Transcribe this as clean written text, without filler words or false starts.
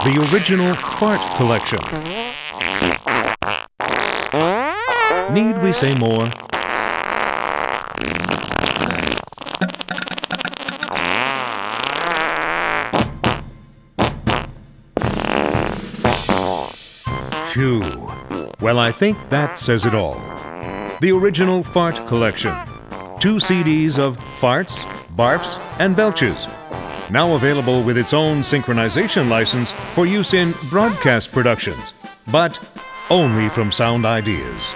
The original Fart Collection. Need we say more? Phew. Well, I think that says it all. The original Fart Collection. 2 CDs of farts, barfs, and belches. Now available with its own synchronization license for use in broadcast productions, but only from Sound Ideas.